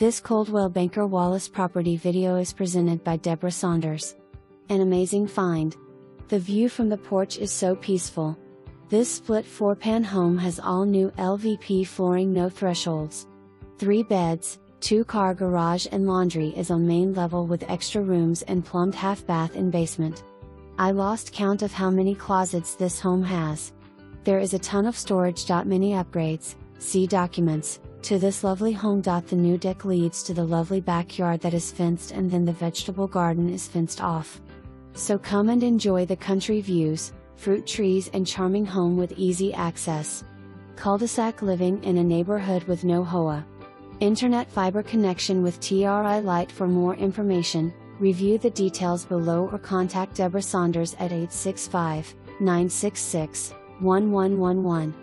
This Coldwell Banker Wallace property video is presented by Deborah Saunders. An amazing find. The view from the porch is so peaceful. This split floorpan home has all new LVP flooring, no thresholds. 3 beds, 2-car garage and laundry is on main level with extra rooms and plumbed half bath in basement. I lost count of how many closets this home has. There is a ton of storage.Many upgrades, see documents, to this lovely home. The new deck leads to the lovely backyard that is fenced, and then the vegetable garden is fenced off. So come and enjoy the country views, fruit trees and charming home with easy access. Cul-de-sac, living in a neighborhood with no HOA. Internet fiber connection with TRI Light. For more information, review the details below or contact Deborah Saunders at 865-966-1111.